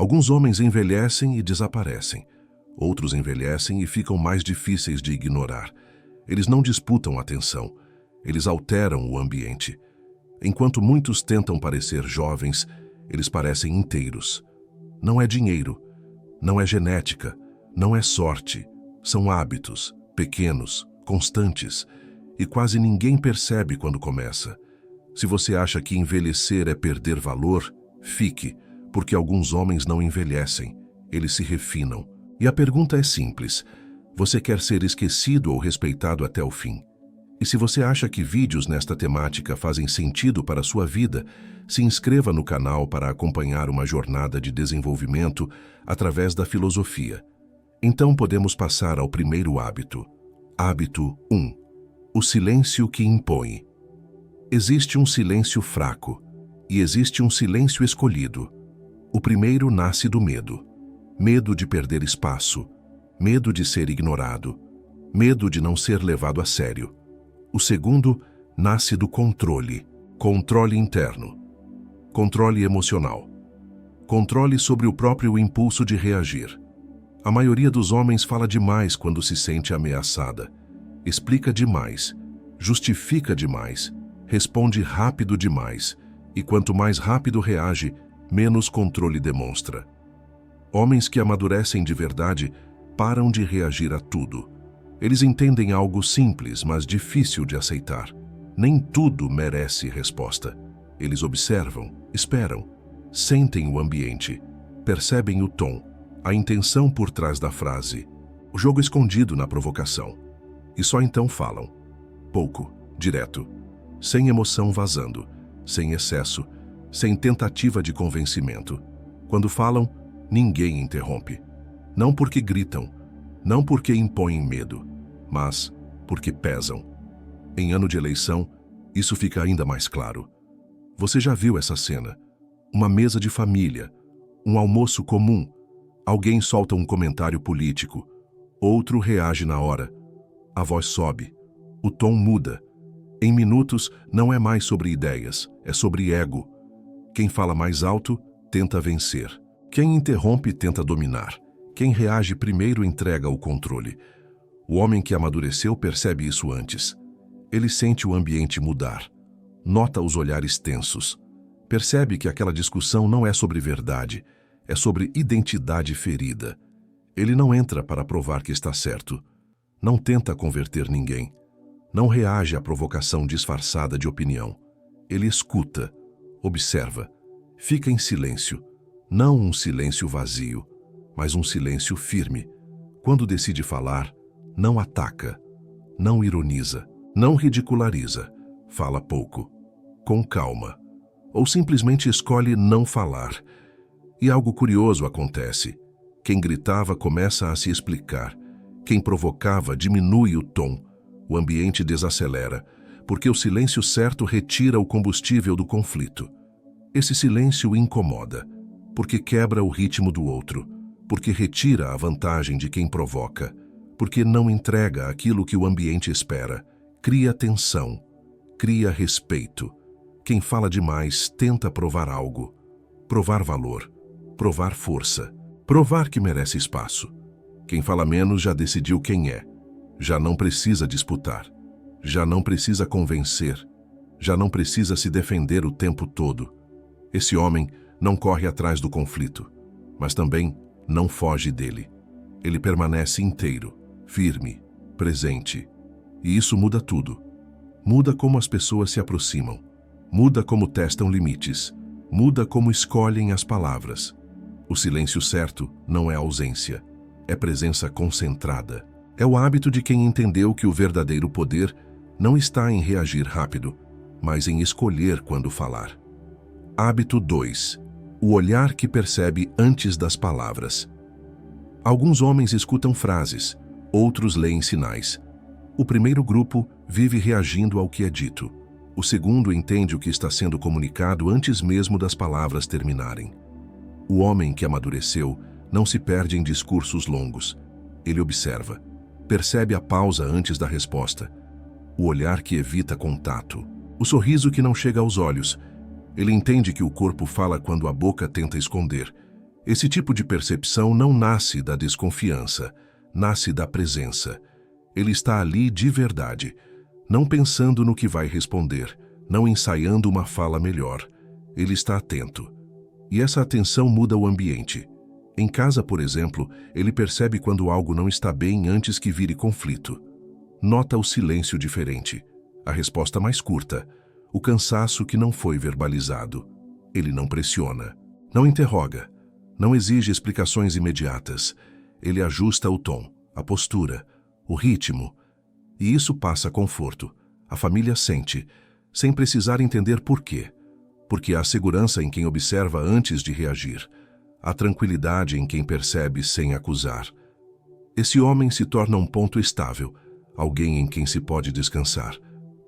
Alguns homens envelhecem e desaparecem. Outros envelhecem e ficam mais difíceis de ignorar. Eles não disputam atenção. Eles alteram o ambiente. Enquanto muitos tentam parecer jovens, eles parecem inteiros. Não é dinheiro, não é genética, não é sorte. São hábitos, pequenos, constantes, e quase ninguém percebe quando começa. Se você acha que envelhecer é perder valor, fique, porque alguns homens não envelhecem, eles se refinam. E a pergunta é simples: você quer ser esquecido ou respeitado até o fim? E se você acha que vídeos nesta temática fazem sentido para a sua vida, se inscreva no canal para acompanhar uma jornada de desenvolvimento através da filosofia. Então podemos passar ao primeiro hábito. Hábito 1. O silêncio que impõe. Existe um silêncio fraco e existe um silêncio escolhido. O primeiro nasce do medo. Medo de perder espaço, medo de ser ignorado, medo de não ser levado a sério. O segundo nasce do controle. Controle interno. Controle emocional. Controle sobre o próprio impulso de reagir. A maioria dos homens fala demais quando se sente ameaçada. Explica demais, justifica demais, responde rápido demais, e quanto mais rápido reage, menos controle demonstra. Homens que amadurecem de verdade param de reagir a tudo. Eles entendem algo simples, mas difícil de aceitar. Nem tudo merece resposta. Eles observam, esperam, sentem o ambiente, percebem o tom, a intenção por trás da frase, o jogo escondido na provocação. E só então falam. Pouco, direto, sem emoção vazando, sem excesso, sem tentativa de convencimento. Quando falam, ninguém interrompe. Não porque gritam, não porque impõem medo, mas porque pesam. Em ano de eleição, isso fica ainda mais claro. Você já viu essa cena? Uma mesa de família, um almoço comum. Alguém solta um comentário político, outro reage na hora. A voz sobe, o tom muda. Em minutos, não é mais sobre ideias, é sobre ego. Quem fala mais alto, tenta vencer. Quem interrompe, tenta dominar. Quem reage primeiro entrega o controle. O homem que amadureceu percebe isso antes. Ele sente o ambiente mudar. Nota os olhares tensos. Percebe que aquela discussão não é sobre verdade, é sobre identidade ferida. Ele não entra para provar que está certo. Não tenta converter ninguém. Não reage à provocação disfarçada de opinião. Ele escuta, observa, fica em silêncio. Não um silêncio vazio, mas um silêncio firme. Quando decide falar, não ataca, não ironiza, não ridiculariza, fala pouco, com calma, ou simplesmente escolhe não falar. E algo curioso acontece. Quem gritava começa a se explicar. Quem provocava diminui o tom. O ambiente desacelera, porque o silêncio certo retira o combustível do conflito. Esse silêncio incomoda, porque quebra o ritmo do outro, porque retira a vantagem de quem provoca, porque não entrega aquilo que o ambiente espera, cria tensão, cria respeito. Quem fala demais tenta provar algo, provar valor, provar força, provar que merece espaço. Quem fala menos já decidiu quem é, já não precisa disputar, já não precisa convencer, já não precisa se defender o tempo todo. Esse homem não corre atrás do conflito, mas também não foge dele. Ele permanece inteiro, firme, presente. E isso muda tudo. Muda como as pessoas se aproximam, muda como testam limites, muda como escolhem as palavras. O silêncio certo não é ausência, é presença concentrada. É o hábito de quem entendeu que o verdadeiro poder não está em reagir rápido, mas em escolher quando falar. Hábito 2. O olhar que percebe antes das palavras. Alguns homens escutam frases, outros leem sinais. O primeiro grupo vive reagindo ao que é dito. O segundo entende o que está sendo comunicado antes mesmo das palavras terminarem. O homem que amadureceu não se perde em discursos longos. Ele observa, percebe a pausa antes da resposta, o olhar que evita contato, o sorriso que não chega aos olhos. Ele entende que o corpo fala quando a boca tenta esconder. Esse tipo de percepção não nasce da desconfiança, nasce da presença. Ele está ali de verdade, não pensando no que vai responder, não ensaiando uma fala melhor. Ele está atento. E essa atenção muda o ambiente. Em casa, por exemplo, ele percebe quando algo não está bem antes que vire conflito. Nota o silêncio diferente, a resposta mais curta, o cansaço que não foi verbalizado. Ele não pressiona, não interroga, não exige explicações imediatas. Ele ajusta o tom, a postura, o ritmo. E isso passa conforto. A família sente, sem precisar entender por quê. Porque há segurança em quem observa antes de reagir. Há tranquilidade em quem percebe sem acusar. Esse homem se torna um ponto estável, alguém em quem se pode descansar.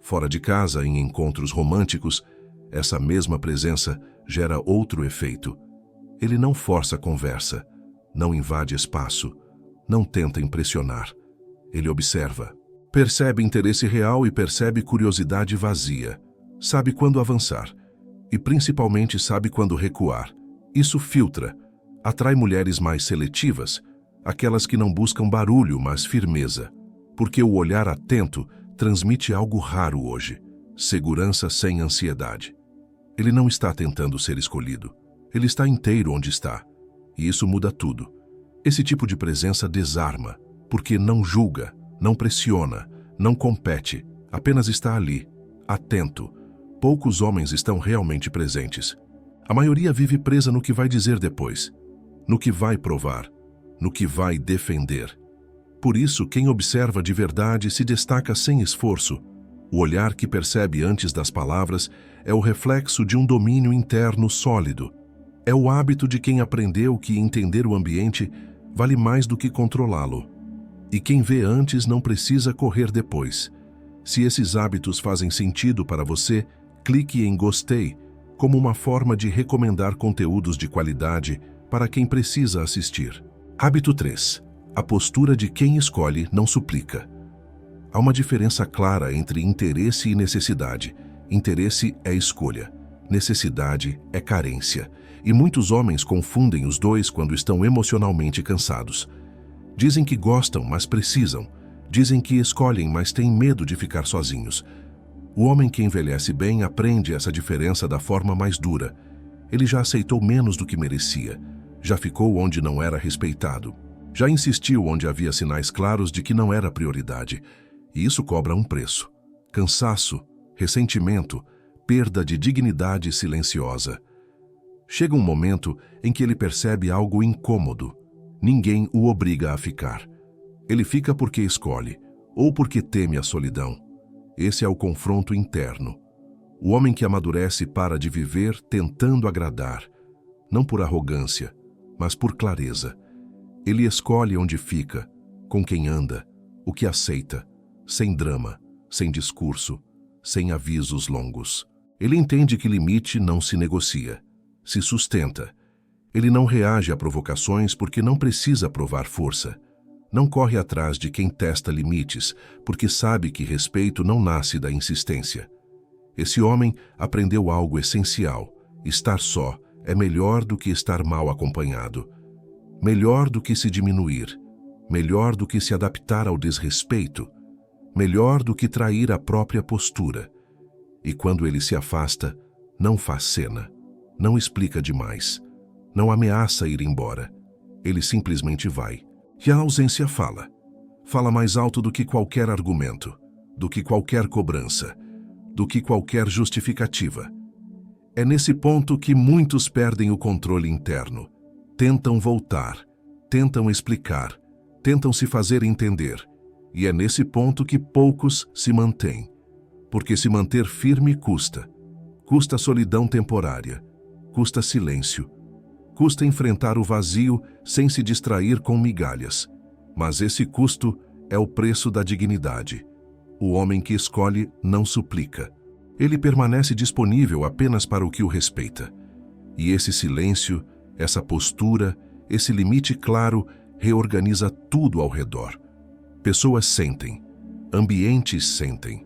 Fora de casa, em encontros românticos, essa mesma presença gera outro efeito. Ele não força a conversa, não invade espaço, não tenta impressionar. Ele observa. Percebe interesse real e percebe curiosidade vazia. Sabe quando avançar. E principalmente sabe quando recuar. Isso filtra. Atrai mulheres mais seletivas, aquelas que não buscam barulho, mas firmeza. Porque o olhar atento transmite algo raro hoje: segurança sem ansiedade. Ele não está tentando ser escolhido. Ele está inteiro onde está. E isso muda tudo. Esse tipo de presença desarma, porque não julga, não pressiona, não compete, apenas está ali, atento. Poucos homens estão realmente presentes. A maioria vive presa no que vai dizer depois, no que vai provar, no que vai defender. Por isso, quem observa de verdade se destaca sem esforço. O olhar que percebe antes das palavras é o reflexo de um domínio interno sólido. É o hábito de quem aprendeu que entender o ambiente vale mais do que controlá-lo. E quem vê antes não precisa correr depois. Se esses hábitos fazem sentido para você, clique em gostei, como uma forma de recomendar conteúdos de qualidade para quem precisa assistir. Hábito 3. A postura de quem escolhe não suplica. Há uma diferença clara entre interesse e necessidade. Interesse é escolha, necessidade é carência. E muitos homens confundem os dois quando estão emocionalmente cansados. Dizem que gostam, mas precisam. Dizem que escolhem, mas têm medo de ficar sozinhos. O homem que envelhece bem aprende essa diferença da forma mais dura. Ele já aceitou menos do que merecia. Já ficou onde não era respeitado. Já insistiu onde havia sinais claros de que não era prioridade. E isso cobra um preço. Cansaço, ressentimento, perda de dignidade silenciosa. Chega um momento em que ele percebe algo incômodo. Ninguém o obriga a ficar. Ele fica porque escolhe, ou porque teme a solidão. Esse é o confronto interno. O homem que amadurece para de viver tentando agradar, não por arrogância, mas por clareza. Ele escolhe onde fica, com quem anda, o que aceita, sem drama, sem discurso, sem avisos longos. Ele entende que limite não se negocia, se sustenta. Ele não reage a provocações porque não precisa provar força. Não corre atrás de quem testa limites, porque sabe que respeito não nasce da insistência. Esse homem aprendeu algo essencial: estar só é melhor do que estar mal acompanhado. Melhor do que se diminuir. Melhor do que se adaptar ao desrespeito. Melhor do que trair a própria postura. E quando ele se afasta, não faz cena, não explica demais, não ameaça ir embora. Ele simplesmente vai. E a ausência fala. Fala mais alto do que qualquer argumento, do que qualquer cobrança, do que qualquer justificativa. É nesse ponto que muitos perdem o controle interno. Tentam voltar, tentam explicar, tentam se fazer entender. E é nesse ponto que poucos se mantêm. Porque se manter firme custa. Custa solidão temporária, custa silêncio, custa enfrentar o vazio sem se distrair com migalhas. Mas esse custo é o preço da dignidade. O homem que escolhe não suplica. Ele permanece disponível apenas para o que o respeita. E esse silêncio, essa postura, esse limite claro, reorganiza tudo ao redor. Pessoas sentem, ambientes sentem,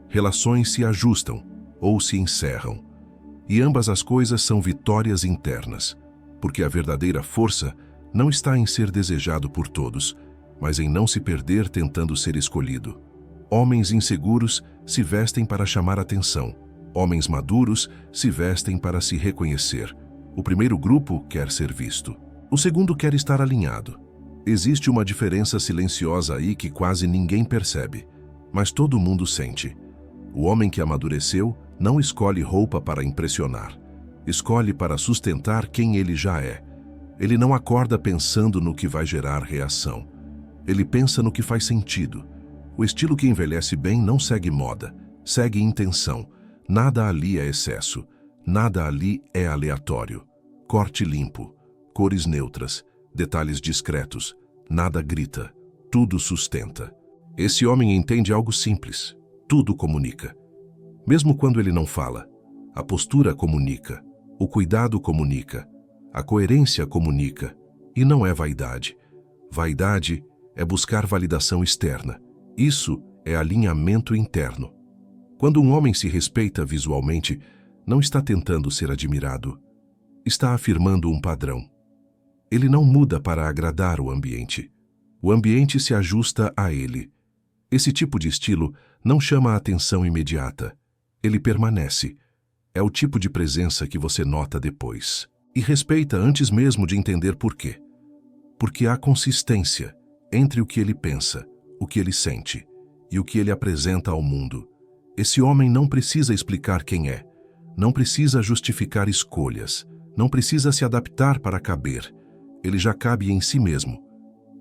relações se ajustam ou se encerram. E ambas as coisas são vitórias internas, porque a verdadeira força não está em ser desejado por todos, mas em não se perder tentando ser escolhido. Homens inseguros se vestem para chamar atenção. Homens maduros se vestem para se reconhecer. O primeiro grupo quer ser visto. O segundo quer estar alinhado. Existe uma diferença silenciosa aí que quase ninguém percebe, mas todo mundo sente. O homem que amadureceu não escolhe roupa para impressionar. Escolhe para sustentar quem ele já é. Ele não acorda pensando no que vai gerar reação. Ele pensa no que faz sentido. O estilo que envelhece bem não segue moda, segue intenção. Nada ali é excesso, nada ali é aleatório. Corte limpo, cores neutras, detalhes discretos, nada grita, tudo sustenta. Esse homem entende algo simples, tudo comunica. Mesmo quando ele não fala, a postura comunica, o cuidado comunica, a coerência comunica, e não é vaidade. Vaidade é buscar validação externa. Isso é alinhamento interno. Quando um homem se respeita visualmente, não está tentando ser admirado. Está afirmando um padrão. Ele não muda para agradar o ambiente. O ambiente se ajusta a ele. Esse tipo de estilo não chama a atenção imediata. Ele permanece. É o tipo de presença que você nota depois. E respeita antes mesmo de entender por quê. Porque há consistência entre o que ele pensa, o que ele sente e o que ele apresenta ao mundo. Esse homem não precisa explicar quem é, não precisa justificar escolhas, não precisa se adaptar para caber. Ele já cabe em si mesmo.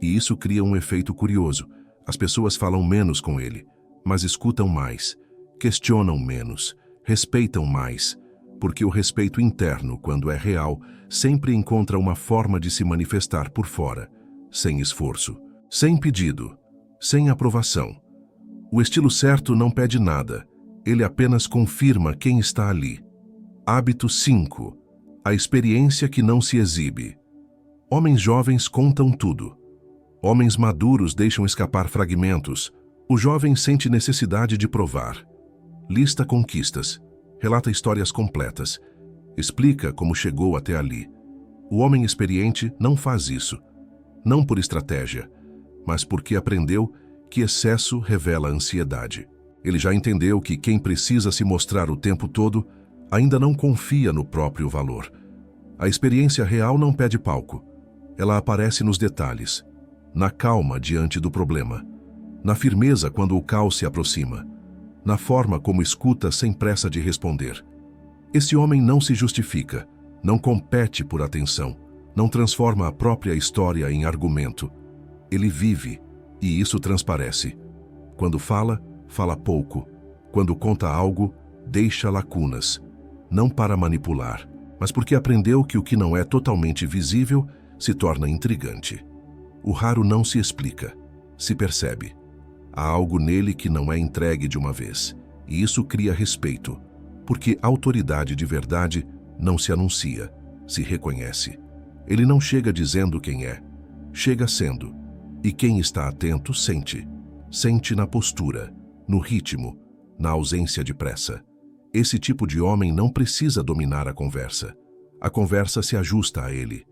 E isso cria um efeito curioso. As pessoas falam menos com ele, mas escutam mais, questionam menos, respeitam mais, porque o respeito interno, quando é real, sempre encontra uma forma de se manifestar por fora, sem esforço, sem pedido, sem aprovação. O estilo certo não pede nada, ele apenas confirma quem está ali. Hábito 5. A experiência que não se exibe. Homens jovens contam tudo. Homens maduros deixam escapar fragmentos. O jovem sente necessidade de provar. Lista conquistas. Relata histórias completas. Explica como chegou até ali. O homem experiente não faz isso. Não por estratégia, mas porque aprendeu que excesso revela ansiedade. Ele já entendeu que quem precisa se mostrar o tempo todo ainda não confia no próprio valor. A experiência real não pede palco. Ela aparece nos detalhes, na calma diante do problema, na firmeza quando o caos se aproxima, na forma como escuta sem pressa de responder. Esse homem não se justifica, não compete por atenção, não transforma a própria história em argumento. Ele vive, e isso transparece. Quando fala, fala pouco. Quando conta algo, deixa lacunas. Não para manipular, mas porque aprendeu que o que não é totalmente visível se torna intrigante. O raro não se explica, se percebe. Há algo nele que não é entregue de uma vez, e isso cria respeito, porque autoridade de verdade não se anuncia, se reconhece. Ele não chega dizendo quem é, chega sendo. E quem está atento sente. Sente na postura, no ritmo, na ausência de pressa. Esse tipo de homem não precisa dominar a conversa. A conversa se ajusta a ele,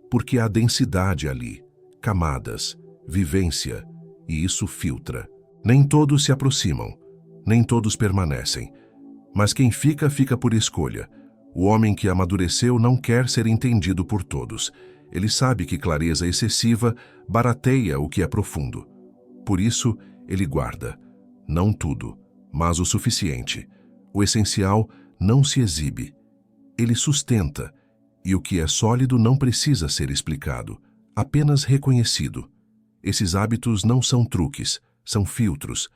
porque há densidade ali, camadas, vivência, e isso filtra. Nem todos se aproximam, nem todos permanecem. Mas quem fica, fica por escolha. O homem que amadureceu não quer ser entendido por todos. Ele sabe que clareza excessiva barateia o que é profundo. Por isso, ele guarda. Não tudo, mas o suficiente. O essencial não se exibe. Ele sustenta, e o que é sólido não precisa ser explicado, apenas reconhecido. Esses hábitos não são truques, são filtros.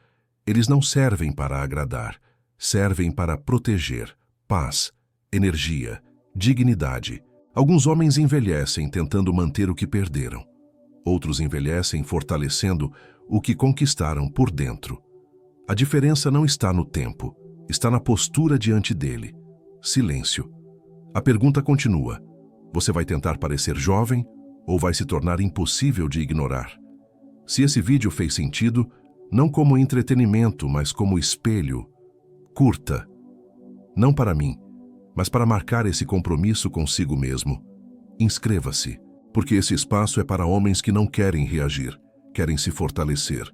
Eles não servem para agradar, servem para proteger paz, energia, dignidade. Alguns homens envelhecem tentando manter o que perderam. Outros envelhecem fortalecendo o que conquistaram por dentro. A diferença não está no tempo, está na postura diante dele. Silêncio. A pergunta continua. Você vai tentar parecer jovem ou vai se tornar impossível de ignorar? Se esse vídeo fez sentido, não como entretenimento, mas como espelho, curta. Não para mim, mas para marcar esse compromisso consigo mesmo. Inscreva-se, porque esse espaço é para homens que não querem reagir, querem se fortalecer.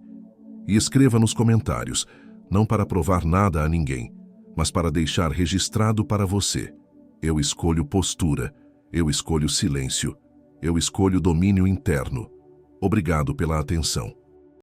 E escreva nos comentários, não para provar nada a ninguém, mas para deixar registrado para você. Eu escolho postura, eu escolho silêncio, eu escolho domínio interno. Obrigado pela atenção.